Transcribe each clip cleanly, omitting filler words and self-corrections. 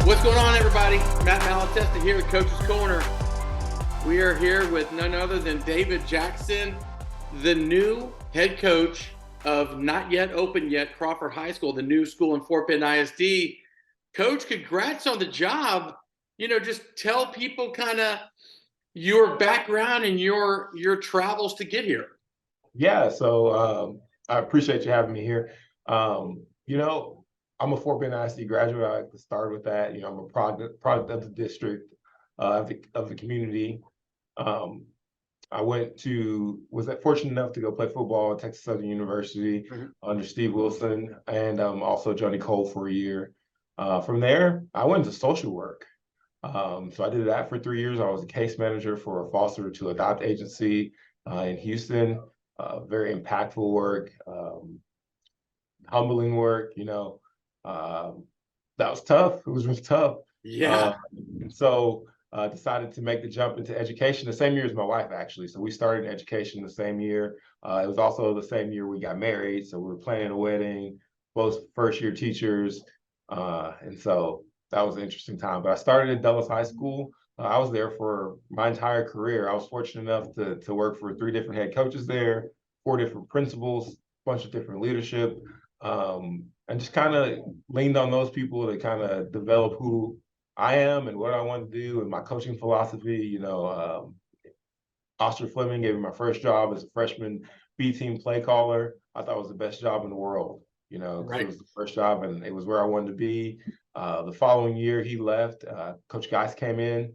What's going on, everybody? Matt Malatesta here at Coach's Corner. We are here with none other than David Jackson, the new head coach of not yet open yet Crawford High School, the new school in Fort Bend ISD. Coach, congrats on the job. Just tell people kind of your background and your travels to get here. Yeah, so I appreciate you having me here. I'm a Fort Bend ISD graduate. I like to start with that. I'm a product of the district, of the community. I was fortunate enough to go play football at Texas Southern University under Steve Wilson and also Johnny Cole for a year. From there, I went into social work. So I did that for 3 years. I was a case manager for a foster to adopt agency in Houston. Very impactful work, humbling work. That was tough. It was really tough. Yeah. And so decided to make the jump into education the same year as my wife, actually. So we started in education the same year. It was also the same year we got married. So we were planning a wedding, both first-year teachers. And so that was an interesting time. But I started at Dulles High School. I was there for my entire career. I was fortunate enough to work for 3 different head coaches there, 4 different principals, a bunch of different leadership, and just kind of leaned on those people to kind of develop who I am and what I want to do and my coaching philosophy. Oscar Fleming gave me my first job as a freshman B team play caller. I thought it was the best job in the world, because Right. it was the first job and it was where I wanted to be. The following year he left, Coach Geis came in.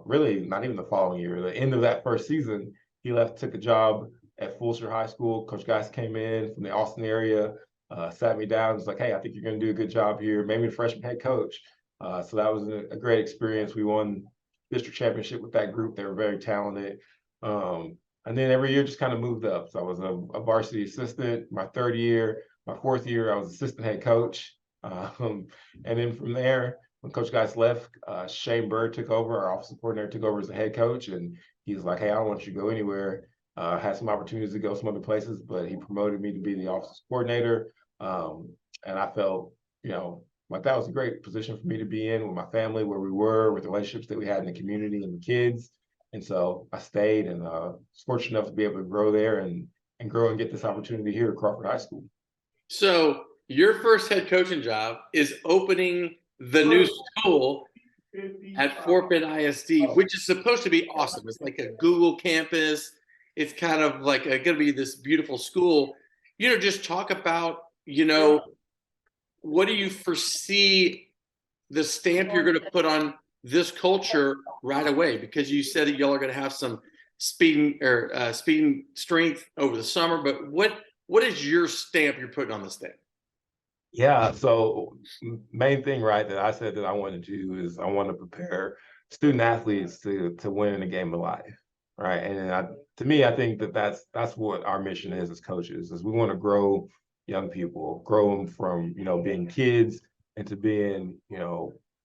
Really not even the following year, the end of that first season, he left, took a job at Fulshire High School. Coach Geis came in from the Austin area, sat me down, was like, hey, I think you're going to do a good job here, made me the freshman head coach. So that was a great experience. We won district championship with that group. They were very talented. And then every year just kind of moved up. So I was a varsity assistant my 3rd year. My 4th year, I was assistant head coach. And then from there, when Coach Geis left, Shane Bird took over, our offensive coordinator took over as the head coach. And he's like, hey, I don't want you to go anywhere. Had some opportunities to go some other places, but he promoted me to be the offensive coordinator. And I felt, like that was a great position for me to be in with my family, where we were, with the relationships that we had in the community and the kids. And so I stayed and was fortunate enough to be able to grow there and grow and get this opportunity here at Crawford High School. So your first head coaching job is opening the new school at Fort Bend ISD, which is supposed to be awesome. It's like a Google campus. It's kind of like going to be this beautiful school. Just talk about, what do you foresee the stamp you're going to put on this culture right away? Because you said that y'all are going to have some speed strength over the summer, but what is your stamp you're putting on this thing? Yeah, so main thing, right, that I said that I want to do is I want to prepare student athletes to win in the game of life, right? And to me, I think that's what our mission is as coaches, is we want to grow young people, grow them from, being kids into being,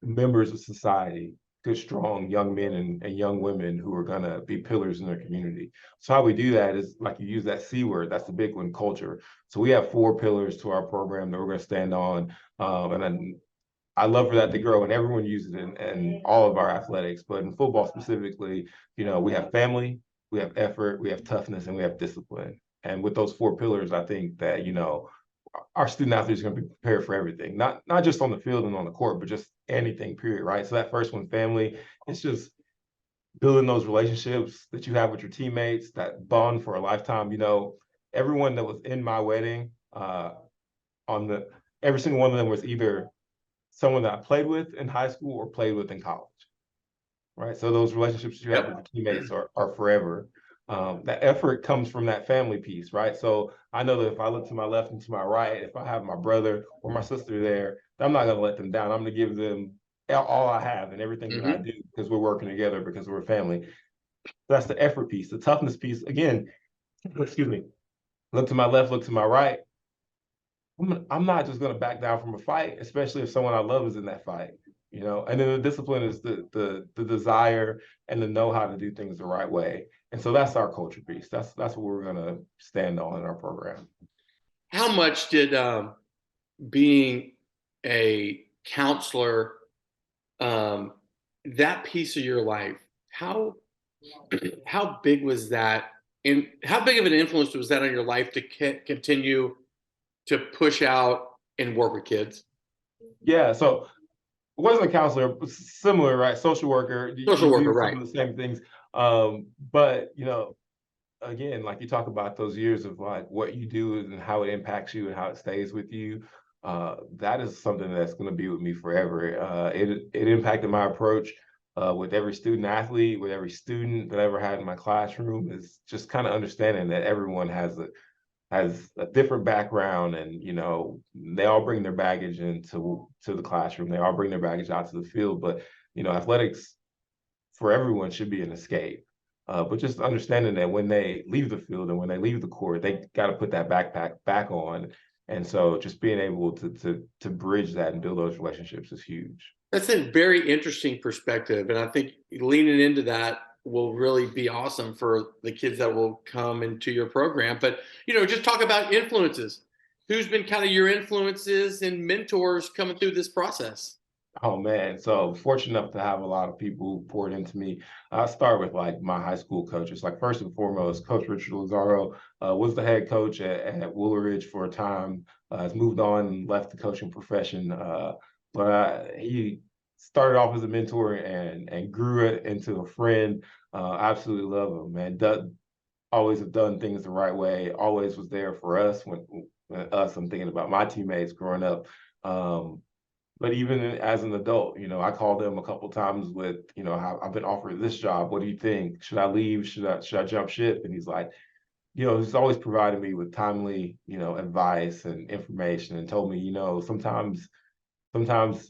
members of society, good, strong young men and young women who are going to be pillars in their community. So how we do that is, like you use that C word, that's the big one, culture. So we have 4 pillars to our program that we're going to stand on. And I love for that to grow, and everyone uses it in all of our athletics. But in football specifically, we have family, we have effort, we have toughness, and we have discipline. And with those 4 pillars, I think that, our student athletes are going to be prepared for everything, not just on the field and on the court, but just anything, period, right? So that first one, family, it's just building those relationships that you have with your teammates, that bond for a lifetime. Everyone that was in my wedding, every single one of them was either someone that I played with in high school or played with in college, right? So those relationships you have with your teammates are forever. That effort comes from that family piece, right? So I know that if I look to my left and to my right, if I have my brother or my sister there, I'm not going to let them down. I'm going to give them all I have and everything that I do, because we're working together, because we're a family. That's the effort piece. The toughness piece, again, excuse me, look to my left, look to my right. I'm not just going to back down from a fight, especially if someone I love is in that fight. And then the discipline is the desire and the know how to do things the right way. And so that's our culture piece. That's what we're going to stand on in our program. How much did being a counselor um, that piece of your life, how how big was that? And how big of an influence was that on your life to continue to push out and work with kids? Yeah, so wasn't a counselor, but similar, right? Social worker, Social you worker, do some right? of the same things. But again, like you talk about those years of like what you do and how it impacts you and how it stays with you. That is something that's going to be with me forever. It impacted my approach with every student athlete, with every student that I ever had in my classroom. Is just kind of understanding that everyone has a different background, and they all bring their baggage to the classroom. They all bring their baggage out to the field. But athletics for everyone should be an escape. But just understanding that when they leave the field and when they leave the court, they got to put that backpack back on. And so just being able to bridge that and build those relationships is huge. That's a very interesting perspective, and I think leaning into that will really be awesome for the kids that will come into your program. But just talk about influences. Who's been kind of your influences and mentors coming through this process? Oh man, so fortunate enough to have a lot of people who poured into me. I start with like my high school coaches. Like first and foremost, Coach Richard Lazaro was the head coach at Woolridge for a time. Has moved on and left the coaching profession, but he started off as a mentor and grew it into a friend. Absolutely love him, man. Always have done things the right way. Always was there for us when us. I'm thinking about my teammates growing up. Um, but even as an adult, I called him a couple times with, I've been offered this job. What do you think? Should I leave? Should I jump ship? And he's like, he's always provided me with timely, advice and information, and told me, sometimes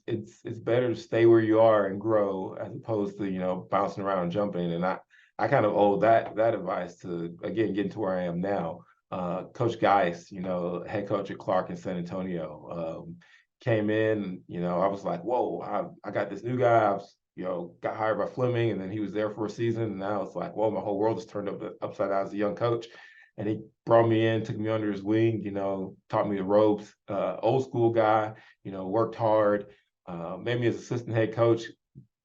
it's better to stay where you are and grow as opposed to, bouncing around and jumping. And I kind of owe that advice to again getting to where I am now. Coach Geis, head coach at Clark in San Antonio. Came in, I was like, whoa, I got this new guy. I was, got hired by Fleming, and then he was there for a season. And now it's like, whoa, my whole world has turned upside down as a young coach. And he brought me in, took me under his wing, taught me the ropes. Old school guy, worked hard, made me as assistant head coach,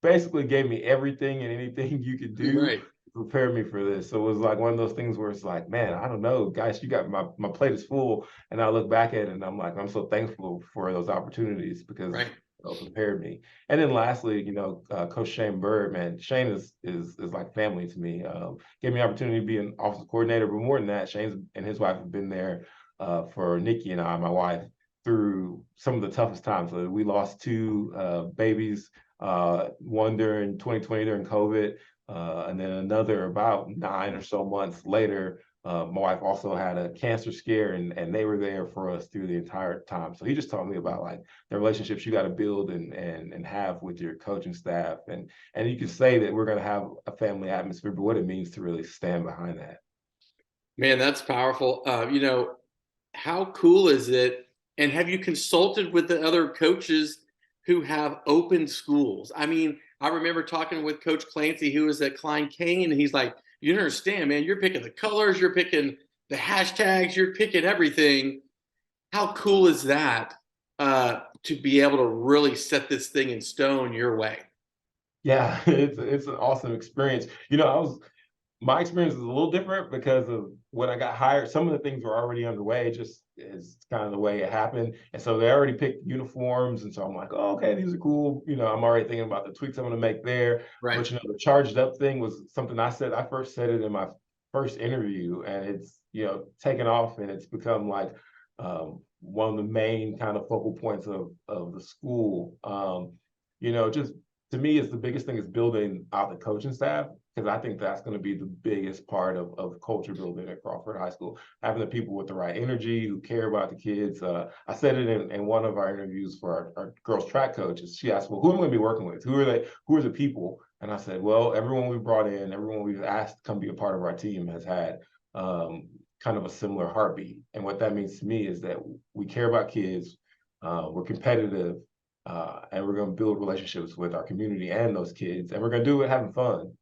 basically gave me everything and anything you could do Right. prepare me for this. So it was like one of those things where it's like, man, I don't know, guys, you got my plate is full. And I look back at it and I'm like, I'm so thankful for those opportunities because Right. prepared me. And then lastly, Coach Shane Bird, man, Shane is like family to me. Gave me an opportunity to be an offensive coordinator, but more than that, Shane and his wife have been there for Nikki and I, my wife, through some of the toughest times. So we lost two babies, one during 2020 during COVID, and then another about 9 or so months later. My wife also had a cancer scare, and they were there for us through the entire time. So he just taught me about like the relationships you got to build and have with your coaching staff, and you can say that we're going to have a family atmosphere, but what it means to really stand behind that. Man, that's powerful. How cool is it? And have you consulted with the other coaches who have open schools? I mean, I remember talking with Coach Clancy, who was at Klein Kane, and he's like, "You don't understand, man. You're picking the colors, you're picking the hashtags, you're picking everything. How cool is that to be able to really set this thing in stone your way?" Yeah, it's an awesome experience. My experience is a little different because of when I got hired. Some of the things were already underway, just is kind of the way it happened. And so they already picked uniforms. And so I'm like, oh, okay, these are cool. I'm already thinking about the tweaks I'm going to make there. Right. But, the charged up thing was something I said. I first said it in my first interview, and it's, taken off, and it's become like one of the main kind of focal points of the school. Just to me, it's the biggest thing is building out the coaching staff, because I think that's going to be the biggest part of culture building at Crawford High School. Having the people with the right energy who care about the kids. I said it in one of our interviews for our girls track coaches. She asked, well, who am I going to be working with? Who are they? Who are the people? And I said, well, everyone we brought in, everyone we've asked to come be a part of our team has had kind of a similar heartbeat. And what that means to me is that we care about kids, we're competitive, and we're going to build relationships with our community and those kids, and we're going to do it having fun.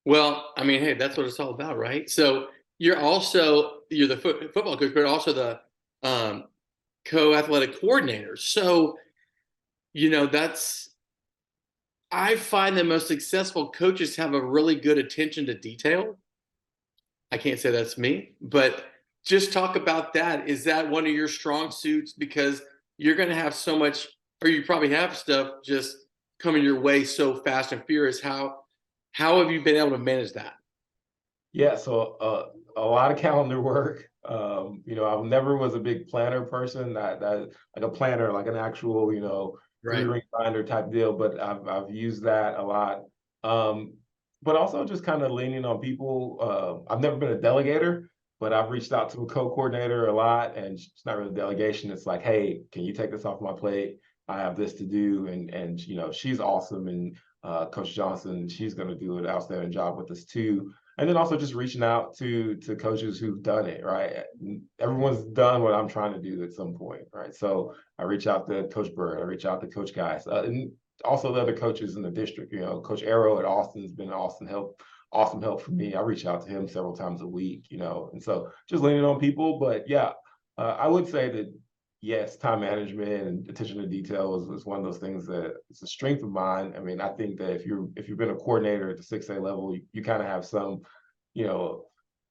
Well, I mean, hey, that's what it's all about, right? So you're the football coach, but also the co-athletic coordinator. So that's I find that most successful coaches have a really good attention to detail. I can't say that's me, but just talk about that. Is that one of your strong suits? Because you're going to have so much, or you probably have stuff just coming your way so fast and furious. How have you been able to manage that? Yeah, so a lot of calendar work. I never was a big planner person, that like a planner, like an actual, three Right. ring binder type deal. But I've used that a lot. Um, but also just kind of leaning on people. I've never been a delegator, but I've reached out to a co-coordinator a lot, and it's not really delegation. It's like, hey, can you take this off my plate? I have this to do, and she's awesome, and Coach Johnson, she's going to do an outstanding job with this too. And then also just reaching out to coaches who've done it, right? Everyone's done what I'm trying to do at some point, right? So I reach out to Coach Bird, I reach out to Coach Guys, and also the other coaches in the district. Coach Arrow at Austin has been awesome help for me. I reach out to him several times a week, and so just leaning on people. But yeah, I would say that yes, time management and attention to detail is one of those things that it's a strength of mine. I mean, I think that if you've been a coordinator at the 6A level, you kind of have some, you know,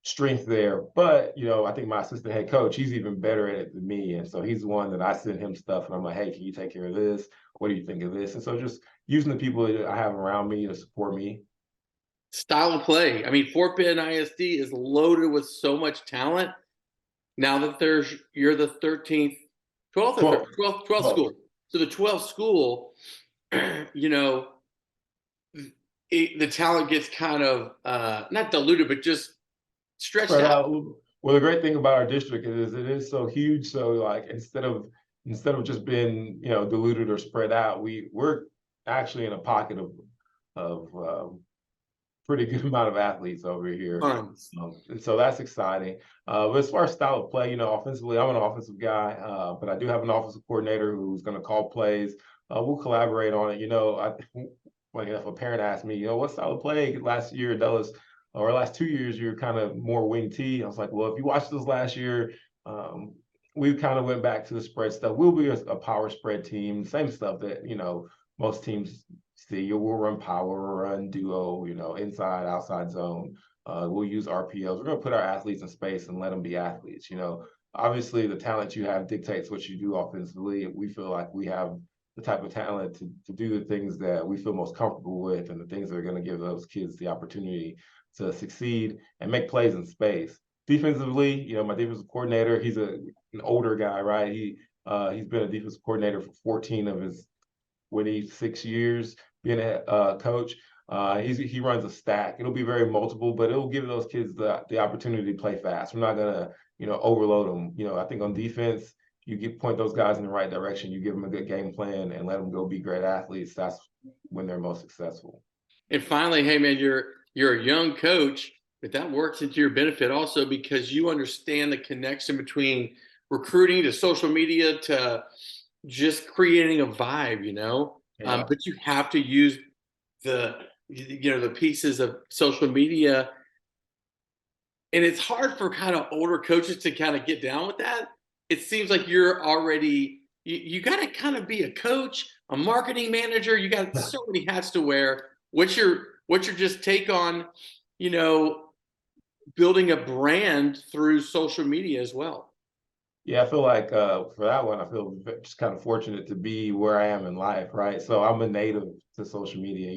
strength there. But I think my assistant head coach, he's even better at it than me, and so he's the one that I send him stuff, and I'm like, hey, can you take care of this? What do you think of this? And so just using the people that I have around me to support me. Style of play. I mean, Fort Bend ISD is loaded with so much talent. Now that you're the 13th, 12th or 12, 12th 12. school. So the 12th school, you know, the talent gets kind of not diluted, but just stretched Spread out. out. Well, the great thing about our district is it is so huge. So like instead of just being diluted or spread out, we're actually in a pocket of pretty good amount of athletes over here. Tons. And so that's exciting. But as far as style of play, offensively, I'm an offensive guy, but I do have an offensive coordinator who's going to call plays. We'll collaborate on it. Funny enough, a parent asked me, what style of play last year Dallas or last 2 years you're kind of more wing T. I was like, well, if you watched this last year, we kind of went back to the spread stuff. We'll be a power spread team, same stuff that most teams see. We'll run power, we'll run duo, inside, outside zone. We'll use RPOs. We're going to put our athletes in space and let them be athletes. Obviously the talent you have dictates what you do offensively. We feel like we have the type of talent to do the things that we feel most comfortable with and the things that are going to give those kids the opportunity to succeed and make plays in space. Defensively, my defensive coordinator, he's an older guy, right? He's been a defensive coordinator for 14 of his 26 years being a coach. He runs a stack. It'll be very multiple, but it'll give those kids the opportunity to play fast. We're not gonna overload them. I think on defense, point those guys in the right direction. You give them a good game plan and let them go be great athletes. That's when they're most successful. And finally, hey man, you're a young coach, but that works into your benefit also because you understand the connection between recruiting to social media to just creating a vibe. Yeah. But you have to use the pieces of social media, and it's hard for kind of older coaches to kind of get down with that. It seems like you're already you got to kind of be a coach, a marketing manager. You got so many hats to wear. What's your just take on you know building a brand through social media as well? Yeah, I feel like for that one, I feel just kind of fortunate to be where I am in life, right? So I'm a native to social media.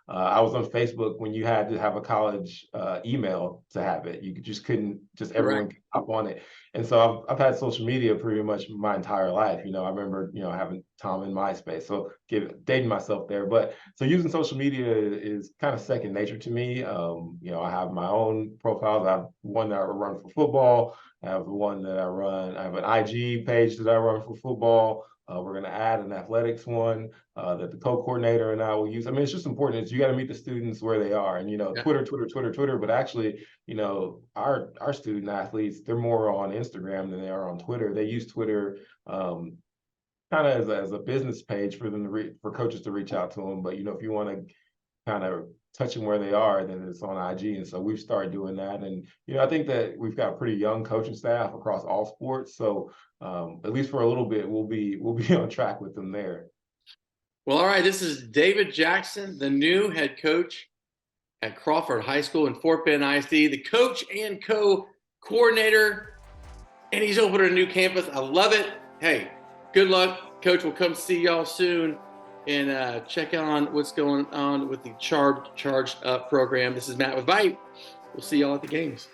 I was on Facebook when you had to have a college email to have it. Just couldn't, just Right. everyone could hop on it. And so I've had social media pretty much my entire life. I remember, having Tom in MySpace. So dating myself there. But so using social media is kind of second nature to me. I have my own profiles. I have one that I run for football. I have one that I run. I have an IG page that I run for football. We're going to add an athletics one that the co-coordinator and I will use. I mean, it's just important. You got to meet the students where they are, and Yeah. Twitter. But actually, our student athletes, they're more on Instagram than they are on Twitter. They use Twitter kind of as a business page for them for coaches to reach out to them. But if you want to kind of touch them where they are, then it's on IG. And so we've started doing that. And, I think that we've got a pretty young coaching staff across all sports. So at least for a little bit, we'll be on track with them there. Well, all right. This is David Jackson, the new head coach at Crawford High School in Fort Bend ISD, the coach and co-coordinator, and he's opening a new campus. I love it. Hey, good luck, Coach. We'll come see y'all soon and check on what's going on with the Charged Up program. This is Matt with VYPE. We'll see y'all at the games.